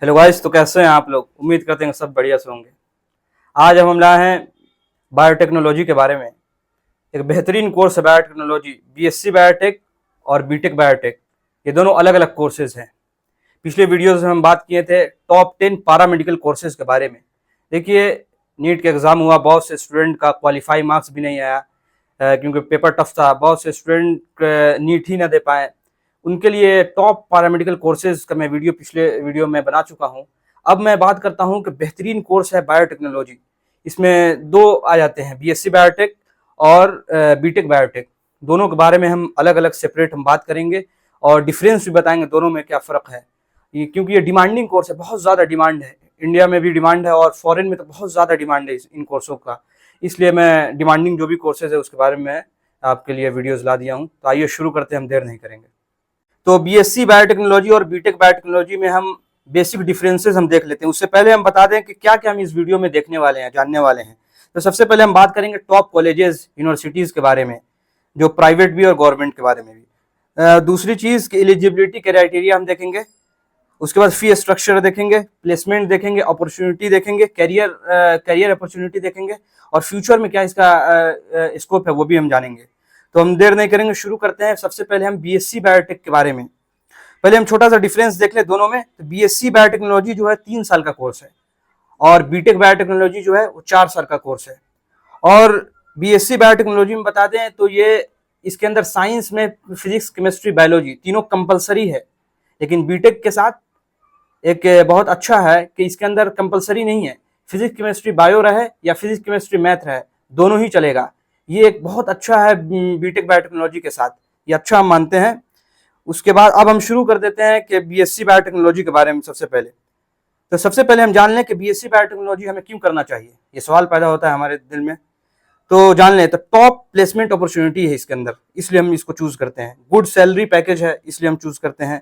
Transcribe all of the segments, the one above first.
Hello guys, तो कैसे हैं आप लोग। उम्मीद करते हैं सब बढ़िया से होंगे। आज हम लाए हैं बायोटेक्नोलॉजी के बारे में। एक बेहतरीन कोर्स है बायोटेक्नोलॉजी। बीएससी बायोटेक और बीटेक बायोटेक, ये दोनों अलग अलग कोर्सेज हैं। पिछले वीडियोस में हम बात किए थे टॉप 10 पारामेडिकल कोर्सेज के बारे में। देखिए, नीट का एग्ज़ाम हुआ, बहुत से स्टूडेंट का क्वालिफाई मार्क्स भी नहीं आया क्योंकि पेपर टफ था। बहुत से स्टूडेंट नीट ही ना दे पाए। उनके लिए टॉप पैरामेडिकल कोर्सेज का मैं पिछले वीडियो में बना चुका हूं। अब मैं बात करता हूं कि बेहतरीन कोर्स है बायोटेक्नोलॉजी। इसमें दो आ जाते हैं, बीएससी बायोटेक और बीटेक बायोटेक। दोनों के बारे में हम अलग अलग सेपरेट हम बात करेंगे और डिफरेंस भी बताएंगे दोनों में क्या फ़र्क है। क्योंकि ये डिमांडिंग कोर्स है, बहुत ज़्यादा डिमांड है। इंडिया में भी डिमांड है और फॉरेन में तो बहुत ज़्यादा डिमांड है इन कोर्सों का। इसलिए मैं डिमांडिंग जो भी कोर्सेज है उसके बारे में आपके लिए वीडियोज़ ला दिया हूँ। तो आइए शुरू करते हैं, हम देर नहीं करेंगे। तो बीएससी बायोटेक्नोलॉजी और बीटेक बायोटेक्नोलॉजी में हम बेसिक डिफरेंसेस हम देख लेते हैं। उससे पहले हम बता दें कि क्या क्या हम इस वीडियो में देखने वाले हैं, जानने वाले हैं। तो सबसे पहले हम बात करेंगे टॉप कॉलेजेस यूनिवर्सिटीज़ के बारे में, जो प्राइवेट भी और गवर्नमेंट के बारे में भी। दूसरी चीज़ की एलिजिबिलिटी क्राइटेरिया हम देखेंगे। उसके बाद फी स्ट्रक्चर देखेंगे, प्लेसमेंट देखेंगे, अपॉर्चुनिटी देखेंगे, करियर अपॉर्चुनिटी देखेंगे और फ्यूचर में क्या इसका स्कोप है वो भी हम जानेंगे। तो हम देर नहीं करेंगे, शुरू करते हैं। सबसे पहले हम बीएससी बायोटेक के बारे में पहले हम छोटा सा डिफरेंस देख लें दोनों में। तो बीएससी बायोटेक्नोलॉजी जो है 3 साल का कोर्स है और बीटेक बायोटेक्नोलॉजी जो है वो 4 साल का कोर्स है। और बीएससी बायोटेक्नोलॉजी में बता दें तो ये इसके अंदर साइंस में फिजिक्स, केमिस्ट्री, बायोलॉजी तीनों कंपलसरी है। लेकिन बीटेक के साथ एक बहुत अच्छा है कि इसके अंदर कंपलसरी नहीं है। फिजिक्स, केमिस्ट्री, बायो रहे या फिजिक्स, केमिस्ट्री, मैथ रहे, दोनों ही चलेगा। ये एक बहुत अच्छा है बीटेक बायोटेक्नोलॉजी के साथ, ये अच्छा हम मानते हैं। उसके बाद अब हम शुरू कर देते हैं कि बीएससी बायोटेक्नोलॉजी के बारे में। सबसे पहले हम जान लें कि बीएससी बायोटेक्नोलॉजी हमें क्यों करना चाहिए। ये सवाल पैदा होता है हमारे दिल में, तो जान लें। तो टॉप प्लेसमेंट अपॉर्चुनिटी है इसके अंदर, इसलिए हम इसको चूज करते हैं। गुड सैलरी पैकेज है, इसलिए हम चूज करते हैं।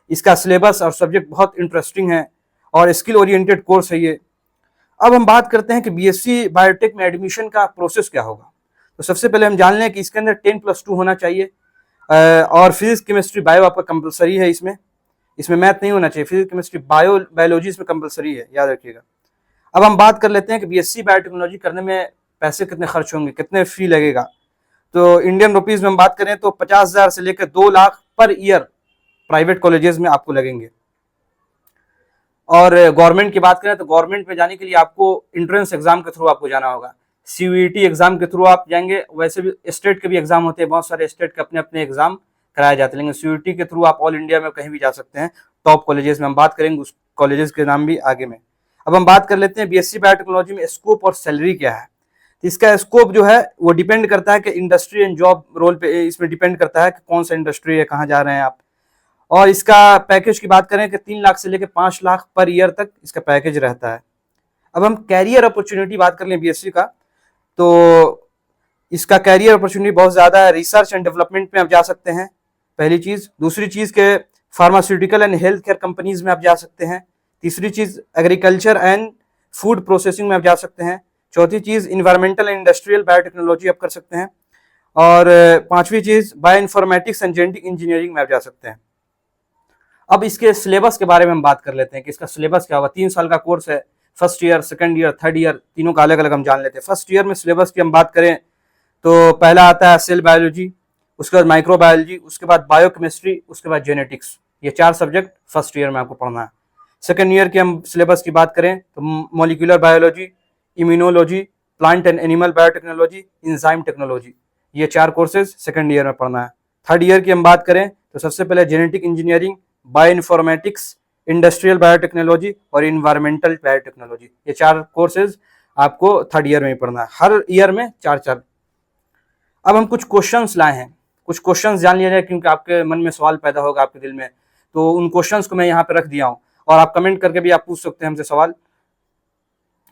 इसका सिलेबस और सब्जेक्ट बहुत इंटरेस्टिंग है और स्किल ओरिएंटेड कोर्स है ये। अब हम बात करते हैं कि बीएससी बायोटेक में एडमिशन का प्रोसेस क्या होगा। तो सबसे पहले हम जान लें कि इसके अंदर 10+2 होना चाहिए और फिजिक्स, केमिस्ट्री, बायो आपका कंपलसरी है। इसमें मैथ नहीं होना चाहिए। फिजिक्स, केमिस्ट्री, बायोलॉजी इसमें कंपलसरी है, याद रखिएगा। अब हम बात कर लेते हैं कि बीएससी बायोटेक्नोलॉजी करने में पैसे कितने खर्च होंगे, कितने फी लगेगा। तो इंडियन रुपीज में हम बात करें तो 50,000 से लेकर 2 lakh per year private colleges में आपको लगेंगे। और गवर्नमेंट की बात करें तो गवर्नमेंट में जाने के लिए आपको इंट्रेंस एग्जाम के थ्रू आपको जाना होगा। सीयूईटी एग्जाम के थ्रू आप जाएंगे। वैसे भी स्टेट के भी एग्जाम होते हैं, बहुत सारे स्टेट के अपने अपने एग्जाम कराए जाते हैं, लेकिन सीयूईटी के थ्रू आप ऑल इंडिया में कहीं भी जा सकते हैं। टॉप कॉलेजेस में हम बात करेंगे, उस कॉलेजेस के नाम भी आगे में। अब हम बात कर लेते हैं बीएससी बायोटेक्नोलॉजी में स्कोप और सैलरी क्या है। इसका स्कोप जो है वो डिपेंड करता है कि इंडस्ट्री एंड जॉब रोल पे, इसमें डिपेंड करता है कि कौन सा इंडस्ट्री है, कहाँ जा रहे हैं आप। और इसका पैकेज की बात करें कि 3 लाख से लेकर 5 लाख पर ईयर तक इसका पैकेज रहता है। अब हम कैरियर अपॉर्चुनिटी बात कर लें बीएससी का, तो इसका कैरियर अपॉर्चुनिटी बहुत ज़्यादा है। रिसर्च एंड डेवलपमेंट में आप जा सकते हैं, पहली चीज़। दूसरी चीज़ के pharmaceutical and health care companies में आप जा सकते हैं। तीसरी चीज़ एग्रीकल्चर एंड फूड प्रोसेसिंग में आप जा सकते हैं। चौथी चीज़ इन्वायरमेंटल एंड इंडस्ट्रियल बायोटेक्नोलॉजी आप कर सकते हैं। और पांचवी चीज़ bioinformatics and genetic engineering में आप जा सकते हैं। अब इसके सिलेबस के बारे में हम बात कर लेते हैं कि इसका सिलेबस क्या होगा। 3 साल का कोर्स है। First year, second year, third year, तीनों का अलग अलग हम जान लेते हैं। फर्स्ट ईयर में सिलेबस की हम बात करें तो पहला आता है सेल बायोलॉजी, उसके बाद माइक्रो बायोलॉजी, उसके बाद बायोकेमिस्ट्री, उसके बाद जेनेटिक्स। ये 4 सब्जेक्ट फर्स्ट ईयर में आपको पढ़ना है। सेकंड ईयर के हम सिलेबस की बात करें तो molecular biology, immunology, plant and animal biotechnology, enzyme technology, ये 4 कोर्सेज सेकंड ईयर में पढ़ना है। थर्ड ईयर की हम बात करें तो सबसे पहले genetic engineering, bio informatics, industrial biotechnology और इन्वायरमेंटल बायोटेक्नोलॉजी, ये 4 कोर्सेज आपको थर्ड ईयर में ही पढ़ना है। हर ईयर में 4-4। अब हम कुछ क्वेश्चंस लाए हैं, कुछ क्वेश्चंस जान लिया जाए क्योंकि आपके मन में सवाल पैदा होगा आपके दिल में। तो उन क्वेश्चंस को मैं यहाँ पे रख दिया हूँ और आप कमेंट करके भी आप पूछ सकते हैं हमसे सवाल।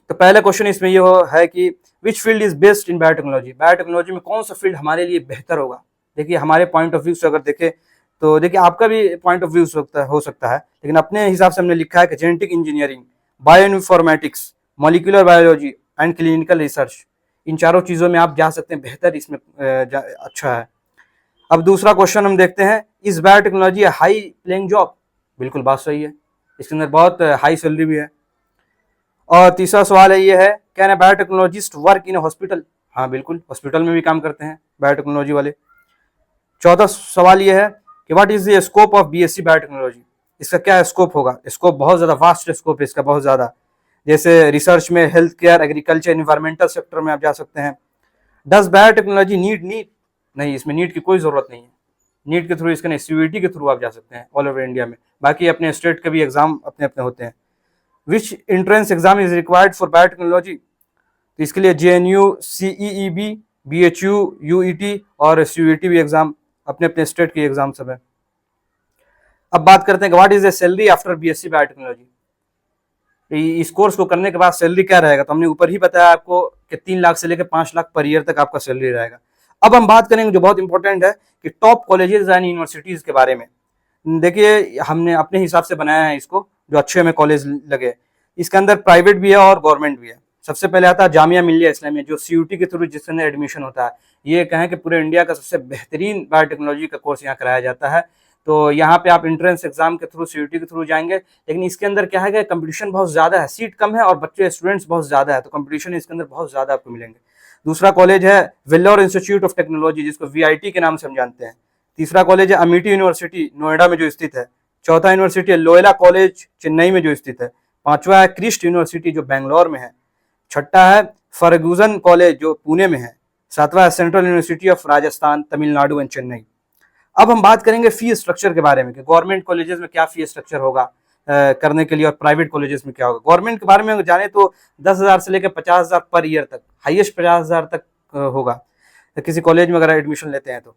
तो पहला क्वेश्चन इसमें ये है कि which field is best in biotechnology. Biotechnology में कौन सा फील्ड हमारे लिए बेहतर होगा। देखिए, हमारे पॉइंट ऑफ व्यू से अगर देखें तो देखिए आपका भी पॉइंट ऑफ व्यू हो सकता है, लेकिन अपने हिसाब से हमने लिखा है कि genetic engineering, bioinformatics, molecular biology and clinical research, इन चारों चीज़ों में आप जा सकते हैं, बेहतर इसमें अच्छा है। अब दूसरा क्वेश्चन हम देखते हैं, is biotechnology high playing job. बिल्कुल बात सही है, इसके अंदर बहुत हाई सैलरी भी है। और तीसरा सवाल है, ये है, can a biotechnologist work in hospital? हाँ बिल्कुल, हॉस्पिटल में भी काम करते हैं बायोटेक्नोलॉजी वाले। चौथा सवाल ये है कि what is the scope of BSc biotechnology? इसका क्या स्कोप होगा? स्कोप बहुत ज़्यादा वास्ट स्कोप है इसका, बहुत ज़्यादा। जैसे रिसर्च में, health care, agriculture, environmental sector में आप जा सकते हैं। Does biotechnology need NEET? नहीं, इसमें नीट की कोई ज़रूरत नहीं है। नीट के थ्रू इसका नहीं, सीयूईटी के थ्रू आप जा सकते हैं ऑल ओवर इंडिया में। बाकी अपने स्टेट के भी एग्जाम अपने अपने होते हैं। Which entrance exam is required for biotechnology? तो इसके लिए जेएनयू, सीईईबी, बीएचयू, यूईटी और सीयूईटी भी एग्जाम अपने अपने स्टेट के एग्जाम सब है। अब बात करते हैं what is the salary after BSc biotechnology? इस कोर्स को करने के बाद सैलरी क्या रहेगा? तो हमने ऊपर ही बताया आपको कि 3 लाख से लेकर 5 लाख पर ईयर तक आपका सैलरी रहेगा। अब हम बात करेंगे जो बहुत इंपॉर्टेंट है कि टॉप कॉलेजेस एंड यूनिवर्सिटीज के बारे में। देखिए, हमने अपने हिसाब से बनाया है इसको, जो अच्छे हमें कॉलेज लगे। इसके अंदर प्राइवेट भी है और गवर्नमेंट भी है। सबसे पहले आता है जामिया मिल्लिया इस्लामिया, जो सीयूटी के थ्रू जिसके अंदर एडमिशन होता है। ये कहें कि पूरे इंडिया का सबसे बेहतरीन बायोटेक्नोलॉजी का कोर्स यहाँ कराया जाता है। तो यहाँ पे आप एंट्रेंस एग्जाम के थ्रू, सीयूटी के थ्रू जाएंगे, लेकिन इसके अंदर क्या है कि कंपटीशन बहुत ज़्यादा है, सीट कम है और बच्चे स्टूडेंट्स बहुत ज़्यादा है, तो कंपटीशन इसके अंदर बहुत ज़्यादा आपको मिलेंगे। दूसरा कॉलेज है वेल्लोर इंस्टीट्यूट ऑफ टेक्नोलॉजी, जिसको वीआईटी के नाम से हम जानते हैं। तीसरा कॉलेज है अमिटी यूनिवर्सिटी, नोएडा में जो स्थित है। चौथा यूनिवर्सिटी है लोयला कॉलेज, चेन्नई में जो स्थित है। पांचवा है क्रिस्ट यूनिवर्सिटी, जो बेंगलोर में है। छठा है फर्गुसन कॉलेज, जो पुणे में है। सातवां है central university of Rajasthan, Tamil Nadu and Chennai. अब हम बात करेंगे फी स्ट्रक्चर के बारे में कि गवर्नमेंट कॉलेजेस में क्या फी स्ट्रक्चर होगा करने के लिए और प्राइवेट कॉलेजेस में क्या होगा। गवर्नमेंट के बारे में जाने तो 10,000 से लेकर 50,000 पर ईयर तक, हाईएस्ट 50,000 तक होगा किसी कॉलेज में अगर एडमिशन लेते हैं तो।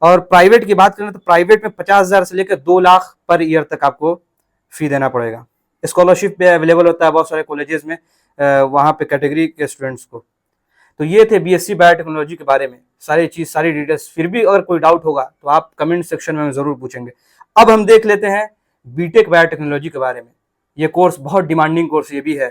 और प्राइवेट की बात करें तो प्राइवेट में 50,000 से लेकर 2 लाख पर ईयर तक आपको फी देना पड़ेगा। स्कॉलरशिप भी अवेलेबल होता है बहुत सारे कॉलेजेस में वहाँ पे कैटेगरी के स्टूडेंट्स को। तो ये थे बीएससी बायोटेक्नोलॉजी के बारे में सारी चीज़, सारी डिटेल्स। फिर भी अगर कोई डाउट होगा तो आप कमेंट सेक्शन में ज़रूर पूछेंगे। अब हम देख लेते हैं बीटेक बायोटेक्नोलॉजी के बारे में। ये कोर्स बहुत डिमांडिंग कोर्स ये भी है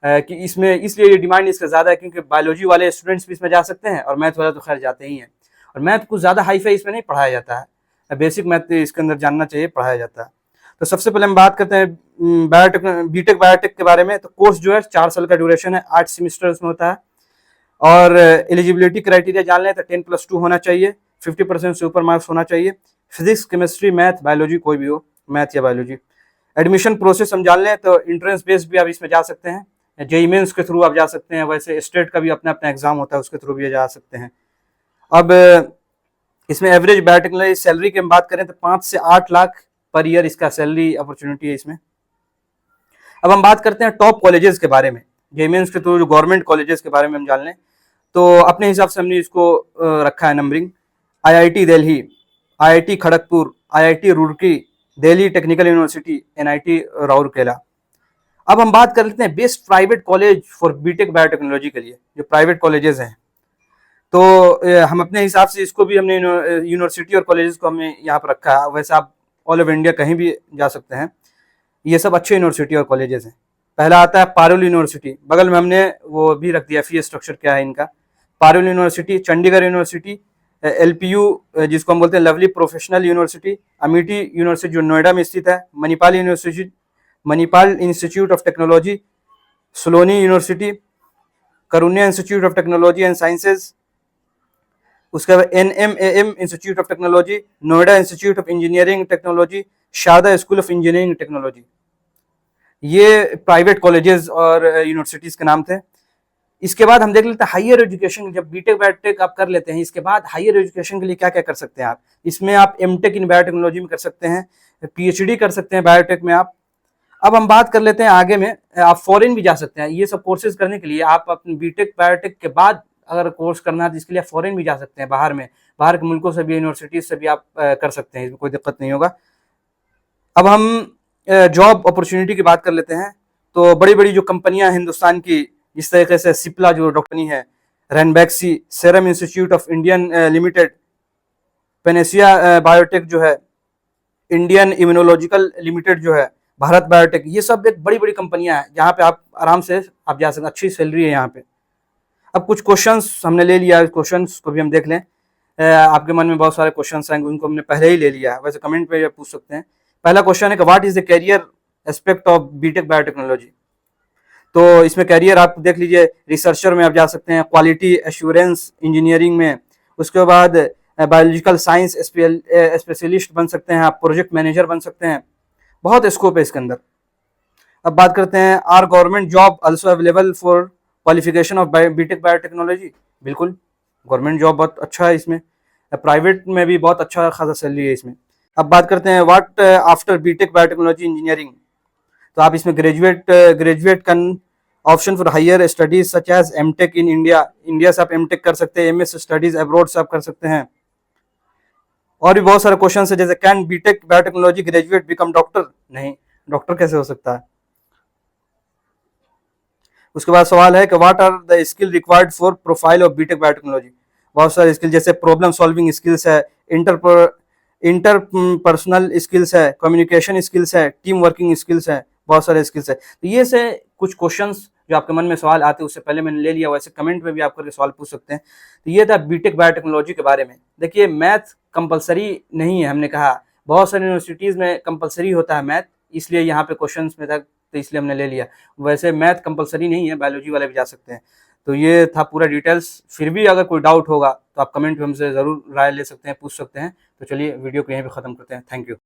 कि इसमें इसलिए ये डिमांड इसका ज़्यादा है क्योंकि बायोलॉजी वाले स्टूडेंट्स भी इसमें जा सकते हैं और मैथ वाले तो खैर जाते ही हैं। और मैथ कुछ ज़्यादा हाई फाई इसमें नहीं पढ़ाया जाता है, बेसिक मैथ इसके अंदर जानना चाहिए, पढ़ाया जाता है। तो सबसे पहले हम बात करते हैं बीटेक बायोटेक के बारे में। तो कोर्स जो है 4 साल का ड्यूरेशन है, 8 सेमिस्टर्स में होता है। और एलिजिबिलिटी क्राइटेरिया जान लें तो 10+2 होना चाहिए, 50% से ऊपर मार्क्स होना चाहिए। फिजिक्स, केमिस्ट्री, मैथ, बायोलॉजी, कोई भी हो, मैथ या बायोलॉजी। एडमिशन प्रोसेस हम जान लें तो इंट्रेंस बेस्ड भी आप इसमें जा सकते हैं, जेईई मेंस के थ्रू आप जा सकते हैं, वैसे स्टेट का भी अपना अपना एग्जाम होता है उसके थ्रू भी जा सकते हैं। अब इसमें एवरेज बायोटेक्नोलॉजी सैलरी की हम बात करें तो 5 से 8 लाख पर ईयर इसका सैलरी अपॉर्चुनिटी है इसमें। अब हम बात करते हैं टॉप कॉलेजेस के बारे में, जेईई मेंस के थ्रू जो गवर्नमेंट कॉलेजेस के बारे में हम जान लें तो अपने हिसाब से हमने इसको रखा है numbering. IIT Delhi, IIT Kharagpur, IIT Roorkee, Delhi technical university, NIT Rourkela. अब हम बात कर लेते हैं best private college for BTech biotechnology के लिए, जो प्राइवेट कॉलेजेस हैं। तो हम अपने हिसाब से इसको भी हमने यूनिवर्सिटी और कॉलेजेस को हमने यहाँ पर रखा है। वैसे आप ऑल ओवर इंडिया कहीं भी जा सकते हैं, ये सब अच्छे यूनिवर्सिटी और कॉलेजेस हैं। पहला आता है पारुल यूनिवर्सिटी, बगल में हमने वो भी रख दिया फी स्ट्रक्चर क्या है इनका। Parul University, Chandigarh University, LPU जिसको हम बोलते हैं Lovely Professional University, Amity University जो नोएडा में स्थित है, Manipal University, Manipal Institute of Technology, Shoolini University, Karunya Institute of Technology and Sciences, उसके बाद NMAM Institute of Technology, Noida Institute of Engineering Technology, Sharda School of Engineering Technology. ये प्राइवेट कॉलेजेस और यूनिवर्सिटीज़ के नाम थे। इसके बाद हम देख लेते हैं हायर एजुकेशन। जब बीटेक बायोटेक आप कर लेते हैं, इसके बाद हायर एजुकेशन के लिए क्या क्या कर सकते हैं आप। इसमें आप एमटेक इन बायोटेक्नोलॉजी में कर सकते हैं, पीएचडी कर सकते हैं बायोटेक में आप। अब हम बात कर लेते हैं आगे में, आप फॉरेन भी जा सकते हैं। ये सब कोर्सेज करने के लिए आप अपने बीटेक बायोटेक के बाद अगर कोर्स करना है तो इसके लिए फॉरेन भी जा सकते हैं, बाहर में, बाहर के मुल्कों से भी, यूनिवर्सिटीज से भी आप कर सकते हैं, इसमें कोई दिक्कत नहीं होगा। अब हम जॉब अपॉर्चुनिटी की बात कर लेते हैं। तो बड़ी बड़ी जो कंपनियां हिंदुस्तान की, जिस तरीके से सिप्ला जो कंपनी है, Ranbaxy, serum institute of Indian limited, Panacea biotech जो है, इंडियन इम्यूनोलॉजिकल लिमिटेड जो है, भारत बायोटेक, ये सब एक बड़ी बड़ी कंपनियां हैं जहाँ पे आप आराम से आप जा सकते हैं, अच्छी सैलरी है यहाँ पे। अब कुछ क्वेश्चंस हमने ले लिया, क्वेश्चंस को भी हम देख लें। आपके मन में बहुत सारे क्वेश्चंस आएंगे, उनको हमने पहले ही ले लिया है, वैसे कमेंट पे पूछ सकते हैं। पहला क्वेश्चन है कि what is the career aspect of BTech biotechnology. तो इसमें कैरियर आप देख लीजिए, रिसर्चर में आप जा सकते हैं, क्वालिटी एश्योरेंस इंजीनियरिंग में, उसके बाद बायोलॉजिकल साइंस स्पेशलिस्ट बन सकते हैं आप, प्रोजेक्ट मैनेजर बन सकते हैं, बहुत स्कोप है इसके अंदर। अब बात करते हैं, are government job also available for qualification of BTech biotechnology. बिल्कुल, गवर्नमेंट जॉब बहुत अच्छा है इसमें, प्राइवेट में भी बहुत अच्छा खासा सैलरी है इसमें। अब बात करते हैं what after BTech biotechnology engineering. तो आप इसमें ग्रेजुएट का option for higher studies such as MTech in India, India से आप एमटेक कर सकते हैं, एमएस स्टडीज अब्रॉड से आप कर सकते हैं। और भी बहुत सारे क्वेश्चन है, जैसे can BTech biotechnology graduate become doctor? नहीं, डॉक्टर कैसे हो सकता है। उसके बाद सवाल है कि what are the skill required for profile of BTech biotechnology. बहुत सारे स्किल, जैसे प्रॉब्लम सॉल्विंग स्किल्स है, इंटरपर्सनल स्किल्स है, कम्युनिकेशन स्किल्स है, टीम वर्किंग स्किल्स है, बहुत सारे स्किल्स है। तो ये से कुछ क्वेश्चंस जो आपके मन में सवाल आते हैं, उससे पहले मैंने ले लिया, वैसे कमेंट में भी आप करके सवाल पूछ सकते हैं। तो ये था बीटेक बायोटेक्नोलॉजी के बारे में। देखिए, मैथ कंपलसरी नहीं है, हमने कहा बहुत सारी यूनिवर्सिटीज़ में कंपलसरी होता है मैथ, इसलिए यहाँ पे क्वेश्चन में था, तो इसलिए हमने ले लिया। वैसे मैथ कंपलसरी नहीं है, बायोलॉजी वाले भी जा सकते हैं। तो ये था पूरा डिटेल्स। फिर भी अगर कोई डाउट होगा तो आप कमेंट में हमसे ज़रूर राय ले सकते हैं, पूछ सकते हैं। तो चलिए वीडियो को यहीं पे ख़त्म करते हैं। Thank you.